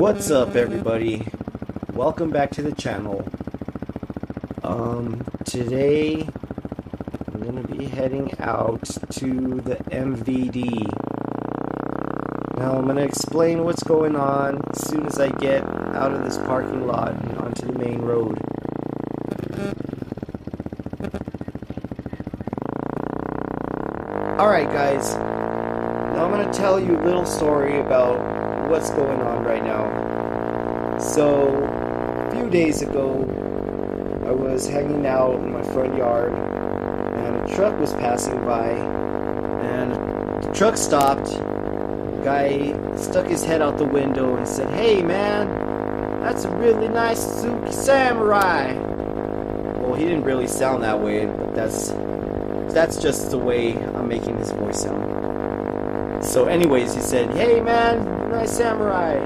What's up, everybody? Welcome back to the channel. Today I'm gonna be heading out to the MVD. Now I'm gonna explain what's going on as soon as I get out of this parking lot and onto the main road. Alright guys, now I'm gonna tell you a little story about what's going on right now. So, a few days ago, I was hanging out in my front yard, and a truck was passing by, and the truck stopped. The guy stuck his head out the window and said, "Hey man, that's a really nice SUZUKI Samurai." Well, he didn't really sound that way, but that's just the way I'm making his voice sound. So anyways, he said, "Hey man, nice Samurai.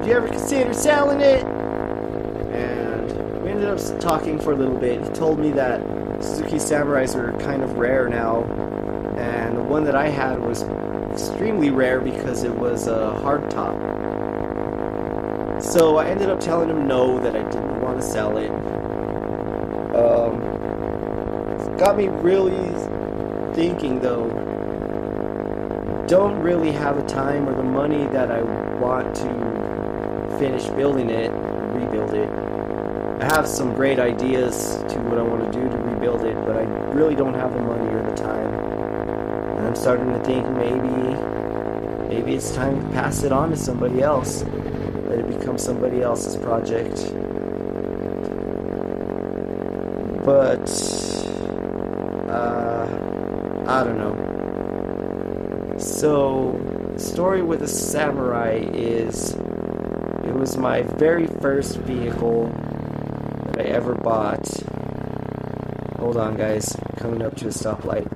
Do you ever consider selling it?" And we ended up talking for a little bit. He told me that SUZUKI Samurais are kind of rare now, and the one that I had was extremely rare because it was a hardtop. So I ended up telling him no, that I didn't want to sell it. Got me really thinking though. Don't really have the time or the money that I want to finish building it, rebuild it. I have some great ideas to what I want to do to rebuild it, but I really don't have the money or the time. And I'm starting to think maybe it's time to pass it on to somebody else. Let it become somebody else's project. But I don't know. So, the story with the Samurai is, it was my very first vehicle that I ever bought. Hold on guys, coming up to a stoplight.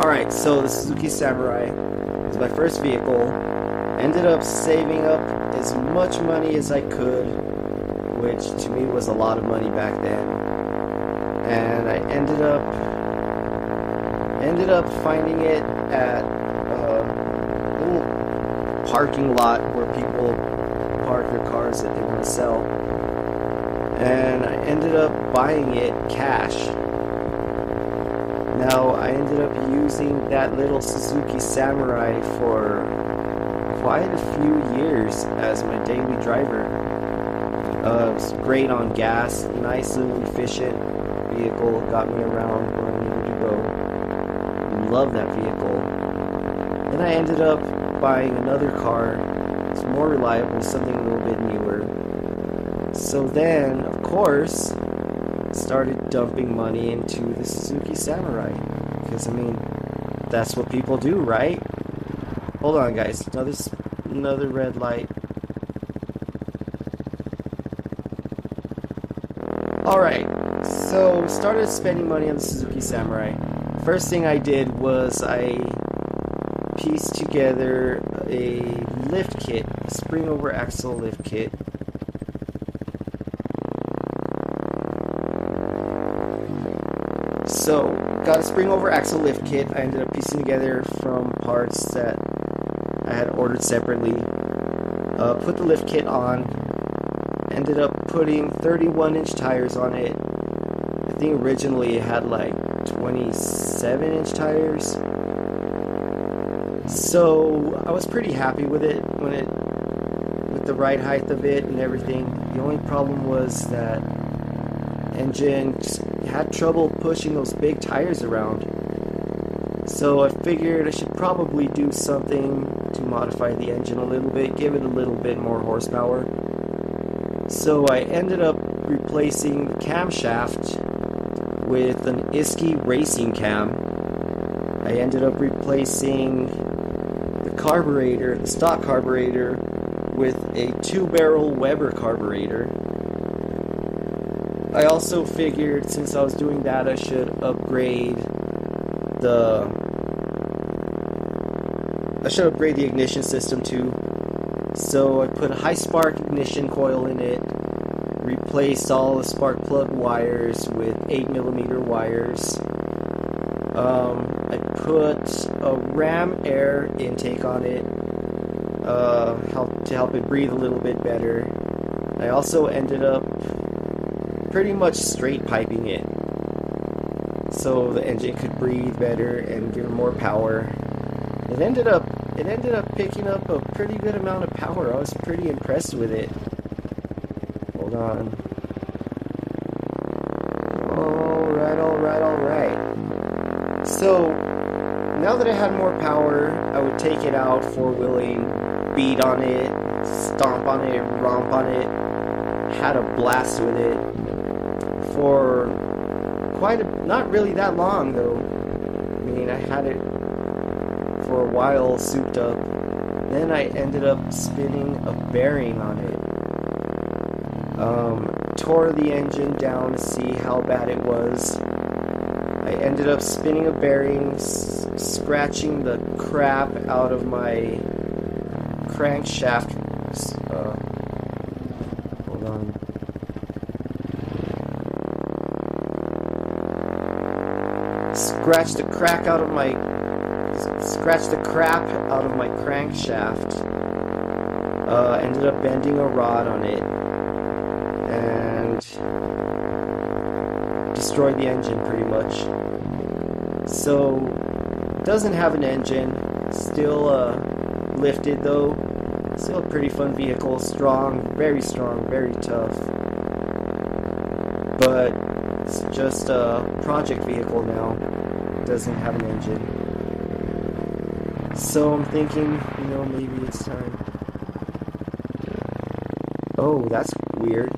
Alright, so the SUZUKI Samurai was my first vehicle. Ended up saving up as much money as I could, which to me was a lot of money back then. And I ended up finding it at a little parking lot where people park their cars that they want to sell. And I ended up buying it cash. Now, I ended up using that little SUZUKI Samurai for quite a few years as my daily driver. It's great on gas, nice little efficient vehicle, got me around where I needed to go. Love that vehicle. Then I ended up buying another car. It's more reliable, something a little bit newer. So then, of course, started dumping money into the SUZUKI Samurai. Because, I mean, that's what people do, right? Hold on, guys. Another red light. Alright, so started spending money on the SUZUKI Samurai. First thing I did was I pieced together a lift kit, a spring over axle lift kit. So, got a spring over axle lift kit. I ended up piecing together from parts that I had ordered separately. Put the lift kit on. Ended up putting 31-inch tires on it. I think originally it had like 27-inch tires. So I was pretty happy with it with the ride height of it and everything. The only problem was that engine just had trouble pushing those big tires around. So I figured I should probably do something to modify the engine a little bit, give it a little bit more horsepower. So I ended up replacing the camshaft with an Iski racing cam. I ended up replacing the carburetor, the stock carburetor, with a 2-barrel Weber carburetor. I also figured since I was doing that I should upgrade the ignition system too. So I put a high spark ignition coil in it, replaced all the spark plug wires with 8mm wires, I put a ram air intake on it, to help it breathe a little bit better. I also ended up pretty much straight piping it, so the engine could breathe better and give it more power. It ended up picking up a pretty good amount of power. I was pretty impressed with it. Hold on. Alright. So, now that I had more power, I would take it out, four-wheeling, beat on it, stomp on it, romp on it. Had a blast with it for not really that long though. I mean, I had it for a while souped up. Then I ended up spinning a bearing on it. Tore the engine down to see how bad it was. I ended up spinning a bearing, scratching the crap out of my crankshaft. Hold on. Scratched the crap out of my crankshaft. Ended up bending a rod on it and destroyed the engine pretty much. So, doesn't have an engine. Still lifted though. Still a pretty fun vehicle. Strong, very tough. But it's just a project vehicle now. Doesn't have an engine. So I'm thinking, maybe it's time. Oh, that's weird.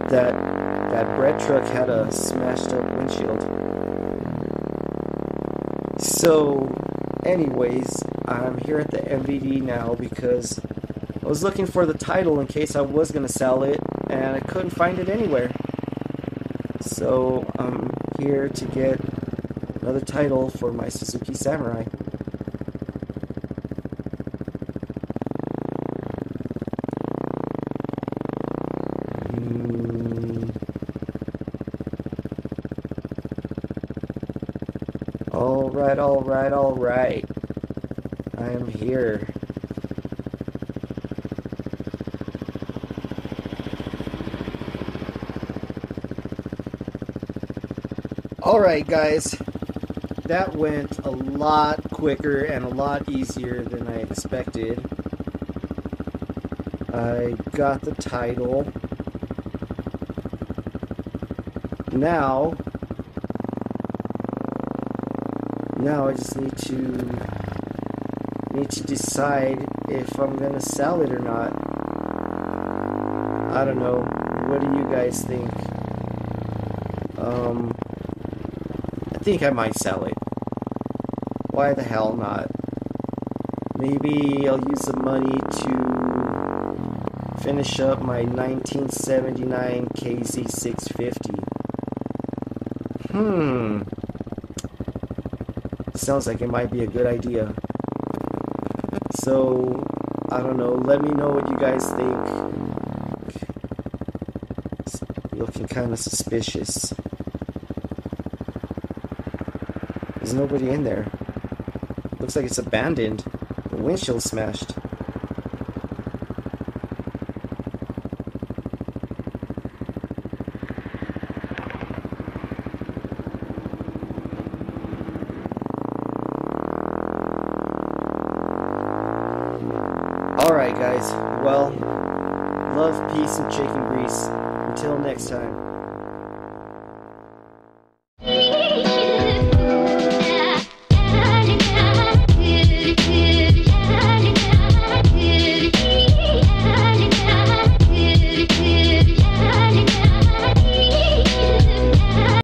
That bread truck had a smashed up windshield. So, anyways, I'm here at the MVD now because I was looking for the title in case I was going to sell it, and I couldn't find it anywhere. So, I'm here to get another title for my Suzuki Samurai. Alright. I am here. Alright, guys. That went a lot quicker and a lot easier than I expected. I got the title. Now I just need to decide if I'm gonna sell it or not. I don't know. What do you guys think? I think I might sell it. Why the hell not? Maybe I'll use the money to finish up my 1979 KZ650. Sounds like it might be a good idea. So, I don't know. Let me know what you guys think. It's looking kind of suspicious. There's nobody in there. Looks like it's abandoned. The windshield's smashed. Alright guys, well, love, peace, and chicken grease. Until next time.